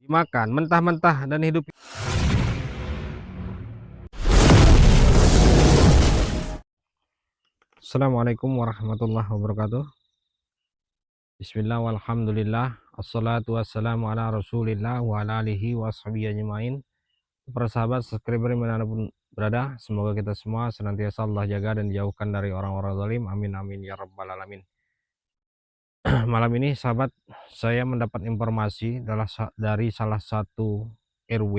dimakan mentah-mentah dan hidup. Assalamualaikum warahmatullahi wabarakatuh. Bismillah walhamdulillah, assalatu wassalamu ala rasulillah wa ala alihi wa sahbihi ajma'in. Para sahabat subscriber dimanapun berada, semoga kita semua senantiasa Allah jaga dan jauhkan dari orang-orang zalim, amin amin ya rabbal alamin. Malam ini sahabat, saya mendapat informasi dari salah satu RW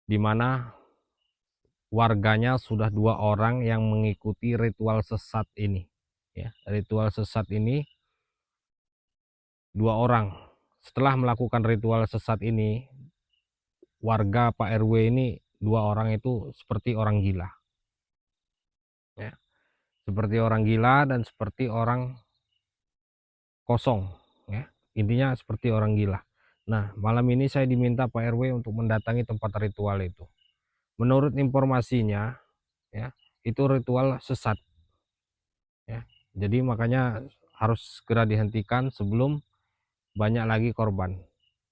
di mana warganya sudah 2 orang yang mengikuti ritual sesat ini. Ya, ritual sesat ini 2 orang. Setelah melakukan ritual sesat ini, warga Pak RW ini 2 orang itu seperti orang gila. Ya, seperti orang gila dan seperti orang kosong. Ya, intinya seperti orang gila. Nah, malam ini saya diminta Pak RW untuk mendatangi tempat ritual itu. Menurut informasinya, ya, itu ritual sesat. Ya, jadi makanya harus segera dihentikan sebelum banyak lagi korban.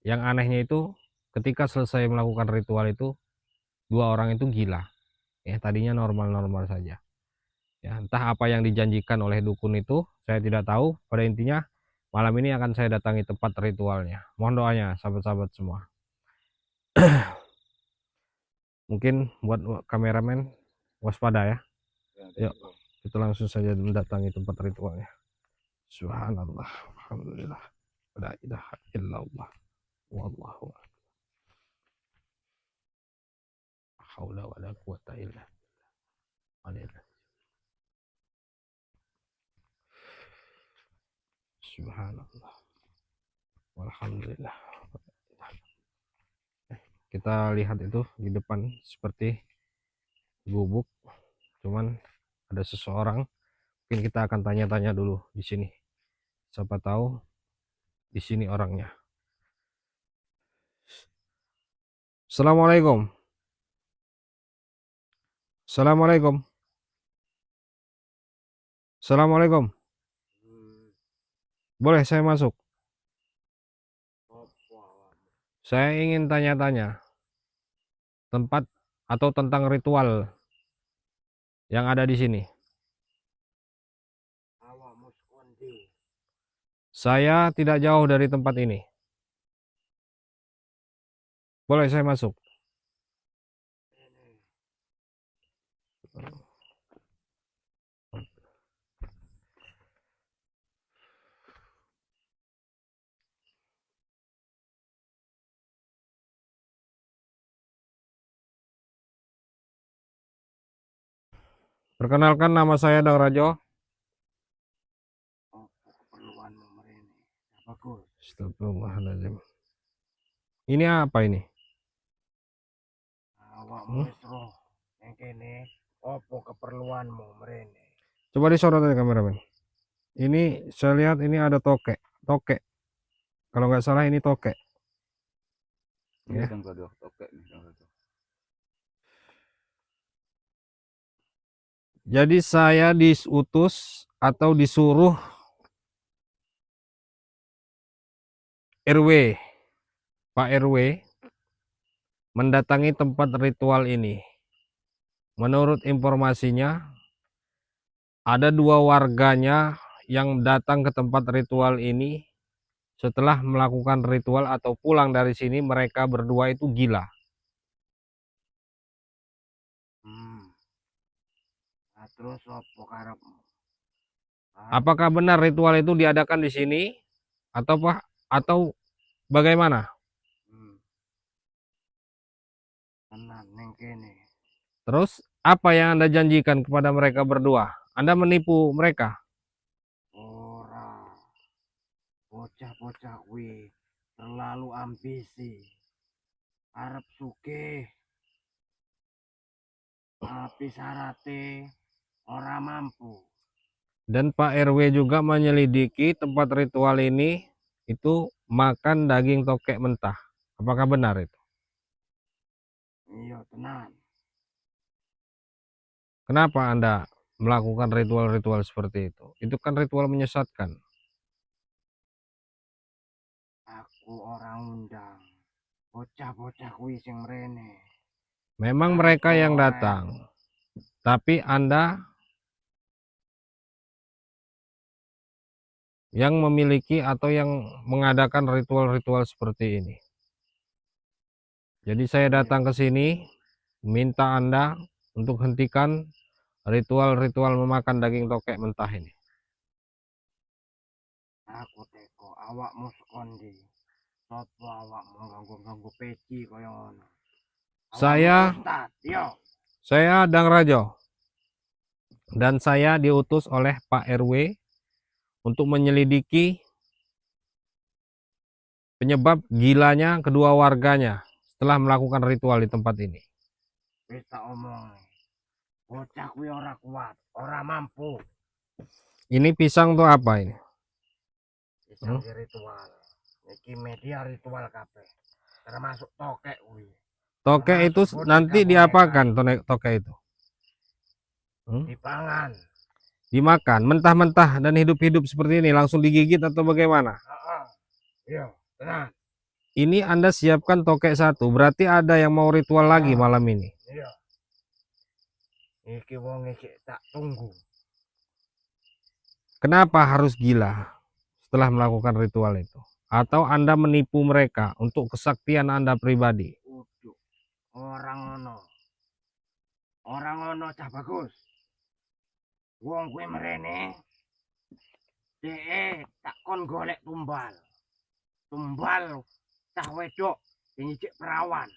Yang anehnya itu ketika selesai melakukan ritual itu 2 orang itu gila. Ya, tadinya normal-normal saja. Ya, entah apa yang dijanjikan oleh dukun itu, saya tidak tahu. Pada intinya malam ini akan saya datangi tempat ritualnya. Mohon doanya sahabat-sahabat semua. Mungkin buat kameramen waspada ya. Yuk, kita langsung saja mendatangi tempat ritualnya. Subhanallah, alhamdulillah, la ilaha illallah, wallahu haula wala quwata illa billah. Subhanallah, walhamdulillah. Kita lihat itu di depan seperti gubuk, cuman ada seseorang. Mungkin kita akan tanya-tanya dulu di sini. Siapa tahu di sini orangnya. Assalamualaikum. Assalamualaikum. Assalamualaikum. Boleh saya masuk? Saya ingin tanya-tanya tempat atau tentang ritual yang ada di sini. Saya tidak jauh dari tempat ini. Boleh saya masuk? Perkenalkan, nama saya Dang Rajo. Astagfirullahaladzim. Ini apa ini? Opo keperluanmu mrene? Coba disorot aja kameramen. Ini saya lihat ini ada tokek. Kalau nggak salah ini tokek. Ya. Jadi saya diutus atau disuruh RW, Pak RW, mendatangi tempat ritual ini. Menurut informasinya, ada 2 warganya yang datang ke tempat ritual ini. Setelah melakukan ritual atau pulang dari sini, mereka berdua itu gila. Nah, terus opo karepmu? Apakah benar ritual itu diadakan di sini atau bagaimana? Tenang ning kene. Terus apa yang Anda janjikan kepada mereka berdua? Anda menipu mereka? Ora. Bocah-bocah kuwi terlalu ambisi. Arep sugih. Tapi syaratnya ora mampu. Dan Pak RW juga menyelidiki tempat ritual ini itu makan daging tokek mentah. Apakah benar itu? Iya, tenang. Kenapa Anda melakukan ritual-ritual seperti itu? Itu kan ritual menyesatkan. Aku orang undang. Bocah-bocah kuwi sing mrene. Memang mereka yang Orang. datang, tapi Anda yang memiliki atau yang mengadakan ritual-ritual seperti ini. Jadi saya datang ke sini minta Anda untuk hentikan ritual-ritual memakan daging tokek mentah ini. Aku teko awakmu sekondi. Sopo awakmu ganggu-ganggu peci kaya ngono. Saya Ustaz, yo. Dang Rajo dan saya diutus oleh Pak RW untuk menyelidiki penyebab gilanya kedua warganya setelah melakukan ritual di tempat ini. Wis tak omong. Bocah kuwi ora kuat, ora mampu. Ini pisang tuh apa ini? Pisang ritual. Iki media ritual kabeh. Termasuk tokek kuwi. Tokek itu nanti diapakan tokek itu? Dipangan. Dimakan mentah-mentah dan hidup-hidup seperti ini langsung digigit atau bagaimana? Iya, tenang. Ini Anda siapkan tokek satu, berarti ada yang mau ritual lagi malam ini. Iya. Iki wong iki tak tunggu. Kenapa harus gila setelah melakukan ritual itu? Atau Anda menipu mereka untuk kesaktian Anda pribadi? Orang ono cah bagus. Wong kuwi mrene. Tak kon golek tumbal. Tumbal cah wedok sing ijik perawan.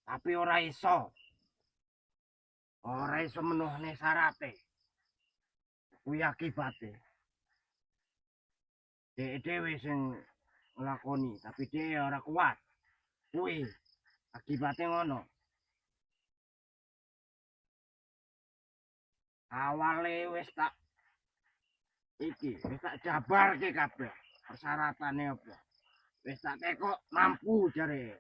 Tapi ora iso. Ora iso menuhne syarate. Kuwi akibate. Dhewe sing nglakoni, tapi dhewe ora kuat. Kuwi akibate ngono. Awale wis tak jabarke kabeh. Persyaratannya apa? Wis tak tekok mampu jare.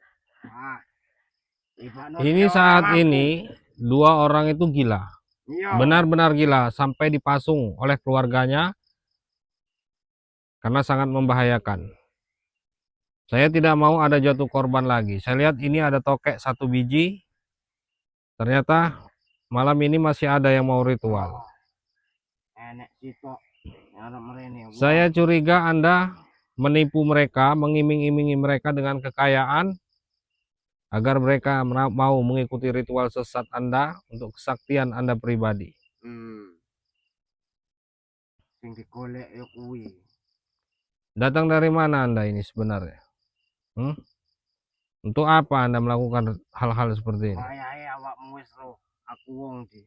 Ini saat ini dua orang itu gila. Benar-benar gila sampai dipasung oleh keluarganya karena sangat membahayakan. Saya tidak mau ada jatuh korban lagi. Saya lihat ini ada tokek satu biji. Ternyata malam ini masih ada yang mau ritual. Saya curiga Anda menipu mereka, mengiming-imingi mereka dengan kekayaan agar mereka mau mengikuti ritual sesat Anda untuk kesaktian Anda pribadi. Sing digolek yo kuwi. Datang dari mana Anda ini sebenarnya? Untuk apa Anda melakukan hal-hal seperti ini? Wayahe awakmu wis roh, aku wong ndi.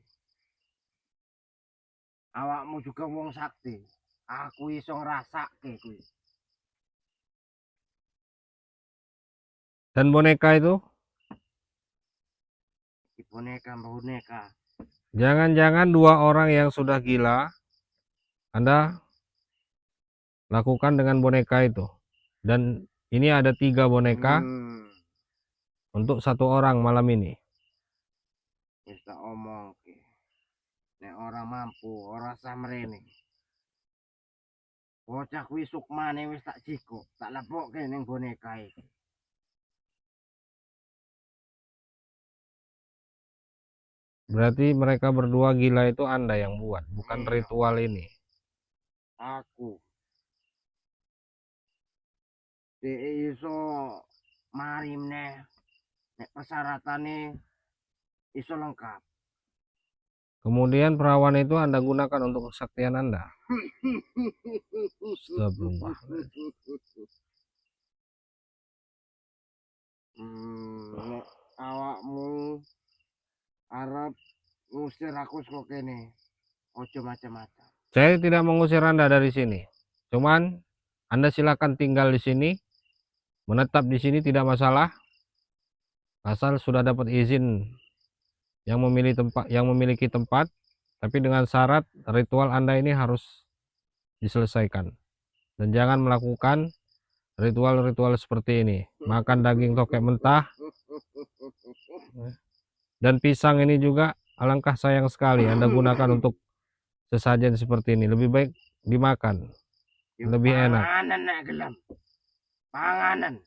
Awakmu juga wong sakti. Aku iso ngrasake kuwi. Dan boneka itu? Boneka. Jangan-jangan dua orang yang sudah gila Anda lakukan dengan boneka itu. Dan ini ada 3 boneka untuk 1 orang malam ini. Wis tak omongke. Nek ora mampu, ora usah mrene. Bocah kuwi sukmane wis tak jikuk, tak lebokke ning boneka iki. Berarti mereka berdua gila itu Anda yang buat, bukan ritual ini. Aku. Iso mari meneh. Nek persyaratannya iso lengkap. Kemudian perawan itu Anda gunakan untuk kesaktian Anda. Astagfirullah. Nek awakmu arep ngusir aku saka kene, ojo macam-macam. Saya tidak mengusir Anda dari sini. Cuman Anda silakan tinggal di sini, menetap di sini tidak masalah. Asal sudah dapat izin yang memiliki tempat, tapi dengan syarat ritual Anda ini harus diselesaikan. Dan jangan melakukan ritual-ritual seperti ini. Makan daging tokek mentah. Dan pisang ini juga alangkah sayang sekali Anda gunakan untuk sesajen seperti ini. Lebih baik dimakan. Lebih enak. panganan.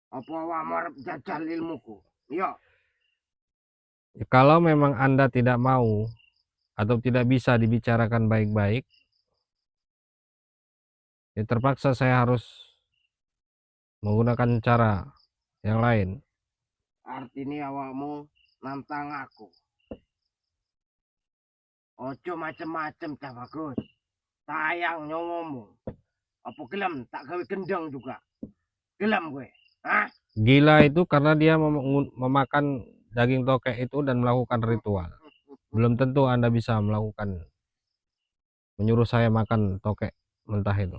Apa awakmu arep jajal ilmuku? Yo, Ya, kalau memang Anda tidak mau atau tidak bisa dibicarakan baik-baik, ya terpaksa saya harus menggunakan cara yang lain. artinya awakmu nantang aku. Ojo macem-macem cah bagus. Sayang nyongomu. Apa gelem tak gawe gendeng juga? Gelem gue. Hah? Gila itu karena dia memakan daging tokek itu dan melakukan ritual. Belum tentu Anda bisa melakukan, menyuruh saya makan tokek mentah itu.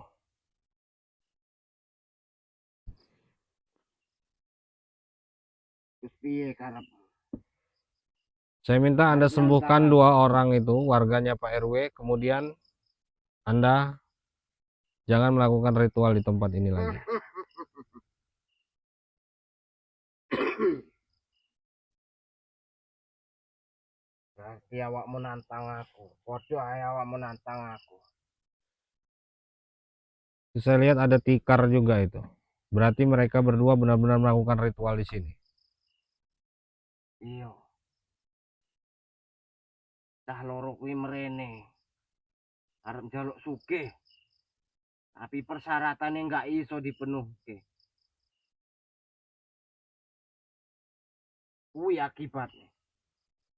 Terus piye karepmu? Saya minta Anda Arep sembuhkan nantang 2 orang itu, warganya Pak RW, kemudian Anda jangan melakukan ritual di tempat ini lagi. Berarti awakmu nantang aku. Podo ae awakmu nantang aku. Saya lihat ada tikar juga itu. Berarti mereka berdua benar-benar melakukan ritual di sini. Iya. Cah loro kuwi mrene. Arep njaluk sugih. Tapi persyaratannya nggak iso dipenuhi. Kuwi akibatnya.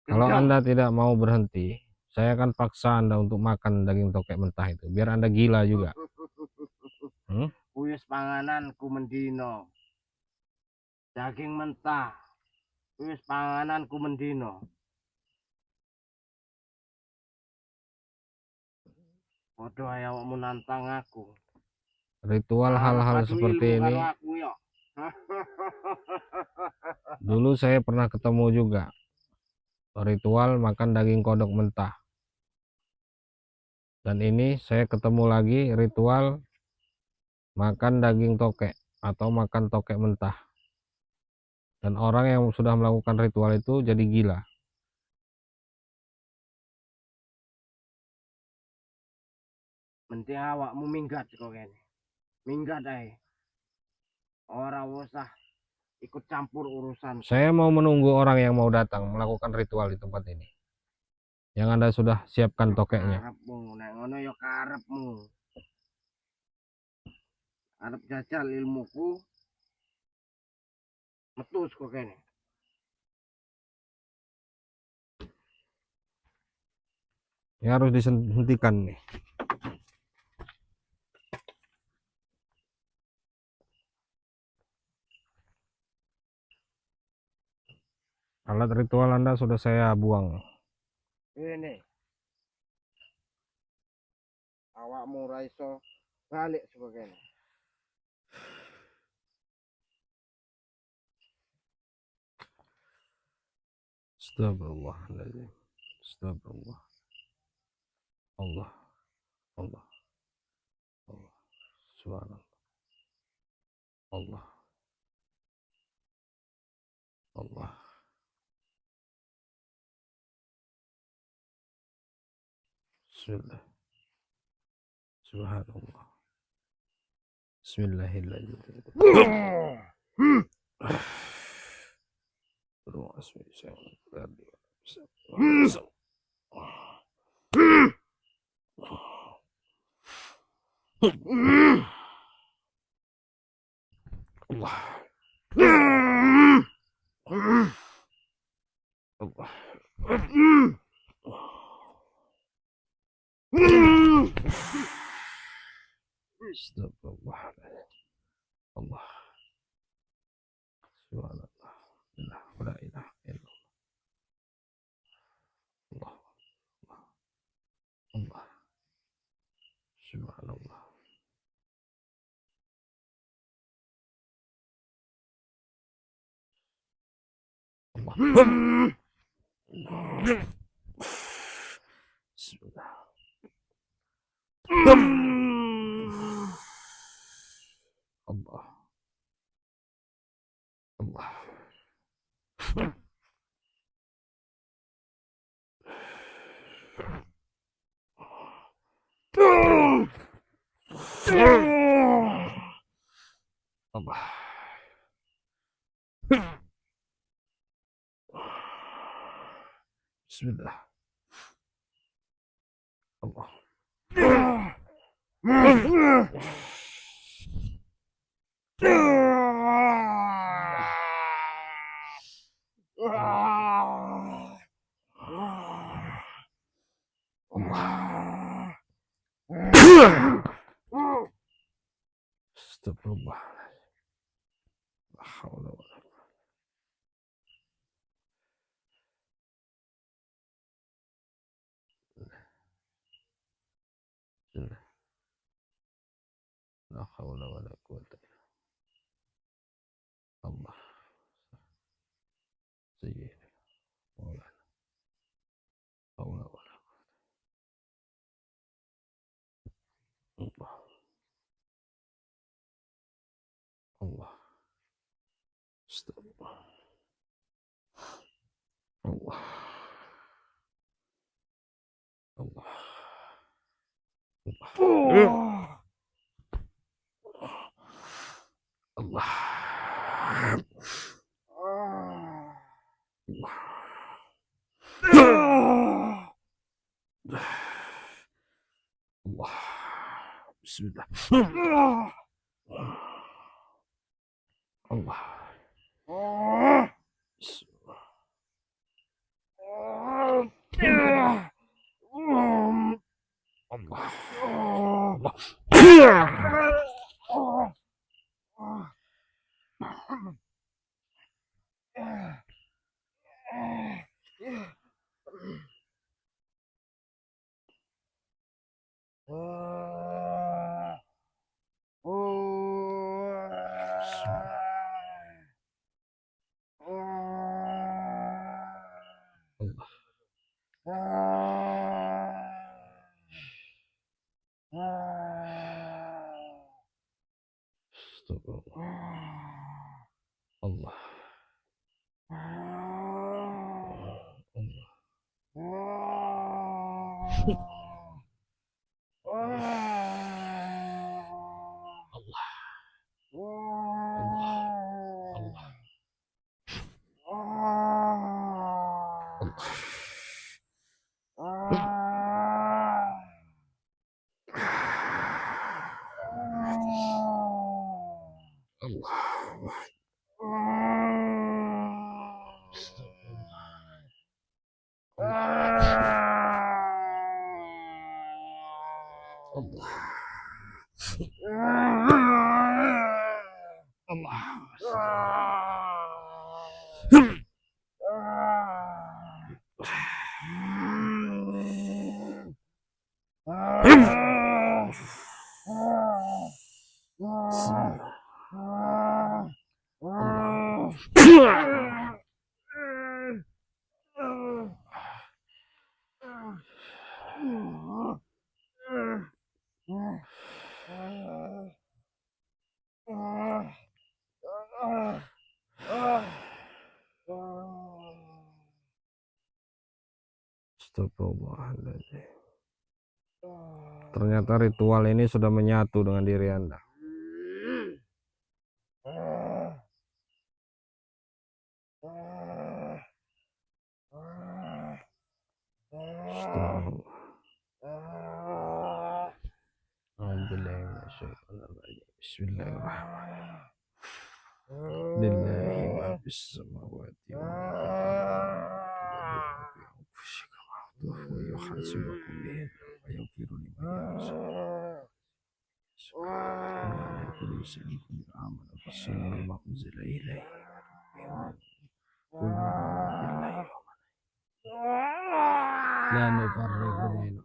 Kalau Gendeng. Anda tidak mau berhenti, saya akan paksa Anda untuk makan daging tokek mentah itu, biar Anda gila juga. Kuwi wis pangananku mendino. Daging mentah. Kuwi wis pangananku mendino. Podo ae awakmu nantang aku. Ritual hal-hal Adu seperti ilmu ini, karo aku yo. dulu saya pernah ketemu juga. Ritual makan daging kodok mentah. Dan ini saya ketemu lagi ritual makan daging tokek atau makan tokek mentah. Dan orang yang sudah melakukan ritual itu jadi gila. Mending awakmu minggat kok kene. Minggat ae. Ora usah ikut campur urusan. Saya mau menunggu orang yang mau datang melakukan ritual di tempat ini. Yang Anda sudah siapkan tokeknya. Karepmu, nek ngono ya karepmu. Arep jajal ilmuku. Metu kok kene. Ini harus dihentikan nih. Alat ritual Anda sudah saya buang. Ini. Awakmu ora iso balik saka kene. Astagfirullahaladzim. Astagfirullah. Allah. Allah. Allah. Subhanallah. Allah. Allah. Bismillah. Subhanallah. Bismillahirrahmanirrahim. Allah. Allah. Astagfirullahaladzim. Allah. Subhanallah. La ilaha illallah. Allah. Allah. Subhanallah. Allah. Bismillah. Allah. Allah. Allah. Bismillah. Allah. Astagfirullah. La haula wala quwwata. La haula wala quwwata. Allah. Sayyidina Maulana. Haula wala quwwata. Allah. Astagfirullah. Allah. Allah. Allah. Allah. Bismillah. Allah. Allah. Astagfirullahaladzim. Ternyata ritual ini sudah menyatu dengan diri Anda. Bismillahirrahmanirrahim. Lillahi ma fis samawati wa wa yuhasibukum bihi wa yaghfiru liman yasha. Ala kulli shay'in aman rasulullah ma unzila ilaihi la nufarriqu baina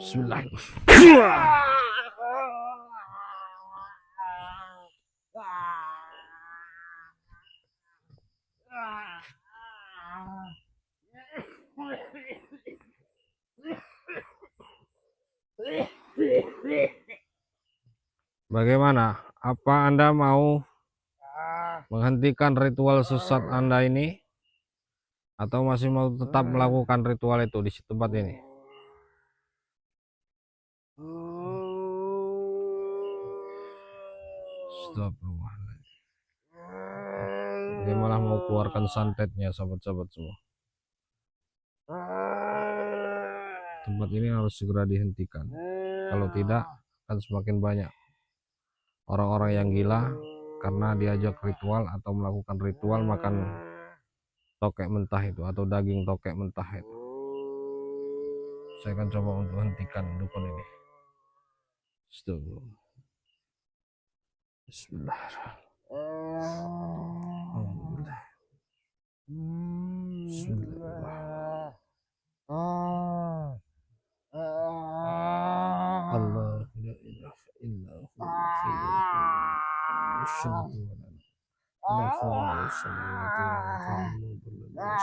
Bismillah. Bagaimana? Apa Anda mau menghentikan ritual sesat Anda ini? Atau masih mau tetap melakukan ritual itu di tempat ini? Astagfirullahaladzim. Dia malah mau keluarkan santetnya, sahabat-sahabat semua. Tempat ini harus segera dihentikan. Kalau tidak, akan semakin banyak orang-orang yang gila karena diajak ritual atau melakukan ritual makan tokek mentah itu atau daging tokek mentah itu. Saya akan coba untuk hentikan dukun ini. Astagfirullah. Bismillahirrahmanirrahim. Bismillah. Allah la ilaha illa huwa asyhadu an la ilaha illallah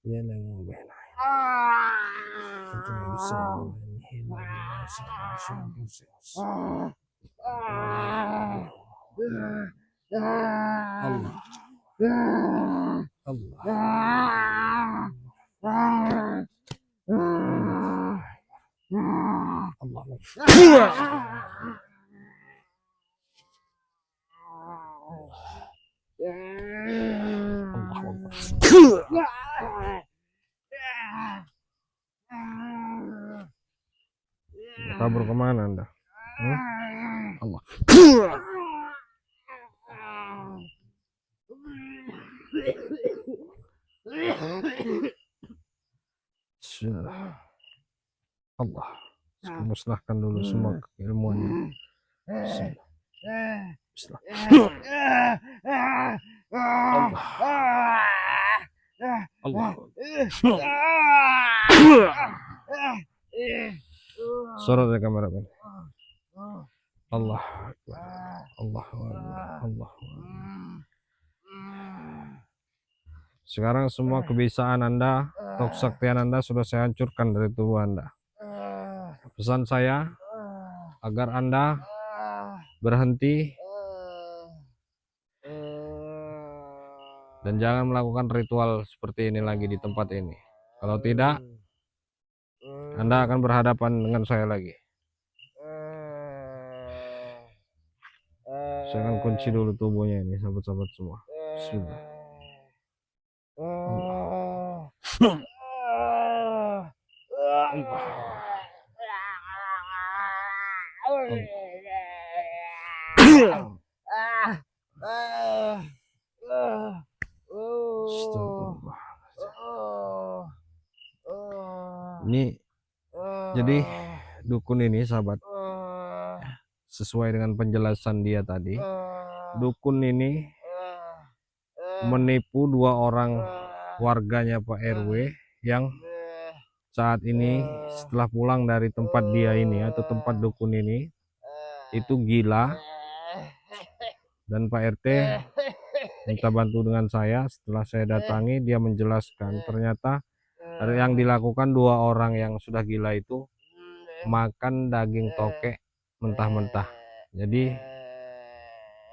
ya lahu baina Allah kabur kemana Anda? Allah. Allah. Musnahkan dulu semua keilmuannya. Allah. Sorot ya kameramen. Allah. Allah. Allah. Sekarang semua kebiasaan Anda, kesaktian Anda sudah saya hancurkan dari tubuh Anda. Pesan saya agar Anda berhenti dan jangan melakukan ritual seperti ini lagi di tempat ini. Kalau tidak, Anda akan berhadapan dengan saya lagi. Saya akan kunci dulu tubuhnya ini, sahabat-sahabat semua. Bismillah. Ini jadi dukun ini sahabat, sesuai dengan penjelasan dia tadi, dukun ini menipu dua orang warganya Pak RW yang saat ini setelah pulang dari tempat dia ini atau tempat dukun ini itu gila, dan Pak RT minta bantu dengan saya. Setelah saya datangi, dia menjelaskan ternyata yang dilakukan dua orang yang sudah gila itu makan daging tokek mentah-mentah. Jadi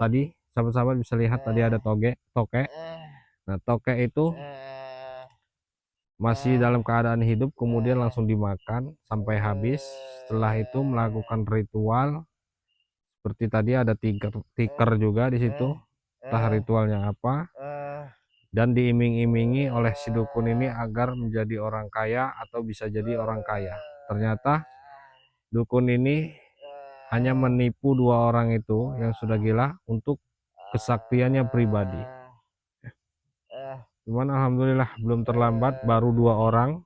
tadi sahabat-sahabat bisa lihat tadi ada tokek. Nah, tokek itu masih dalam keadaan hidup, kemudian langsung dimakan sampai habis. Setelah itu melakukan ritual seperti tadi, ada tiker juga di situ. Entah ritualnya apa, dan diiming-imingi oleh si dukun ini agar menjadi orang kaya atau bisa jadi orang kaya. Ternyata dukun ini hanya menipu dua orang itu yang sudah gila untuk kesaktiannya pribadi. Cuman alhamdulillah belum terlambat, baru dua orang.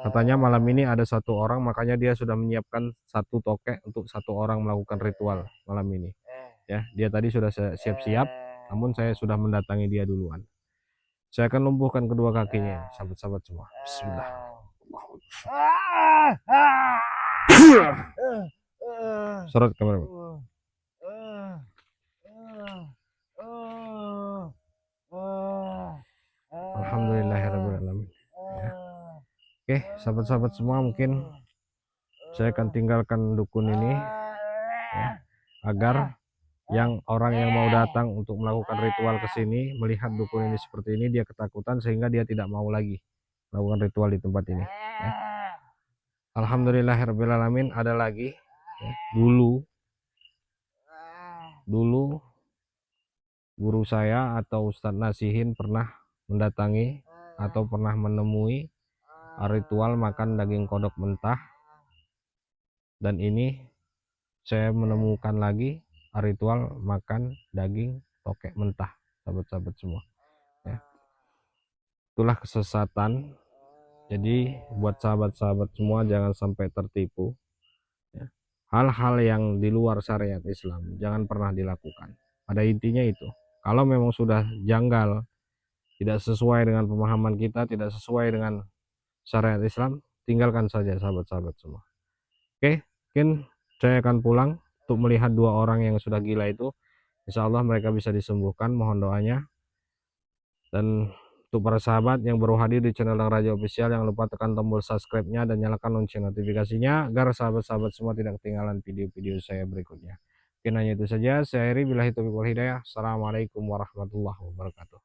Katanya malam ini ada satu orang, makanya dia sudah menyiapkan satu tokek untuk satu orang melakukan ritual malam ini. Ya, dia tadi sudah siap-siap, namun saya sudah mendatangi dia duluan. Saya akan lumpuhkan kedua kakinya, sahabat-sahabat semua. Bismillah. Sorot kamera. Alhamdulillahirrahmanirrahim. Ya. Oke, sahabat-sahabat semua, mungkin saya akan tinggalkan dukun ini ya, agar orang yang mau datang untuk melakukan ritual ke sini melihat dukun ini seperti ini, dia ketakutan sehingga dia tidak mau lagi melakukan ritual di tempat ini ya. Alhamdulillahirrahmanirrahim. Ada lagi ya, dulu guru saya atau Ustadz Nasihin pernah mendatangi atau pernah menemui ritual makan daging kodok mentah, dan ini saya menemukan lagi ritual makan daging tokek mentah, sahabat-sahabat semua ya. Itulah kesesatan. Jadi buat sahabat-sahabat semua jangan sampai tertipu ya. Hal-hal yang di luar syariat Islam jangan pernah dilakukan. Pada intinya itu, kalau memang sudah janggal, tidak sesuai dengan pemahaman kita, tidak sesuai dengan syariat Islam, tinggalkan saja sahabat-sahabat semua. Oke, mungkin saya akan pulang untuk melihat dua orang yang sudah gila itu. Insya Allah mereka bisa disembuhkan, mohon doanya. Dan untuk para sahabat yang baru hadir di channel Dang Raja Official, jangan lupa tekan tombol subscribe-nya dan nyalakan lonceng notifikasinya agar sahabat-sahabat semua tidak ketinggalan video-video saya berikutnya. Mungkin hanya itu saja. Saya Heri, billahi taufiq wal hidayah. Assalamualaikum warahmatullahi wabarakatuh.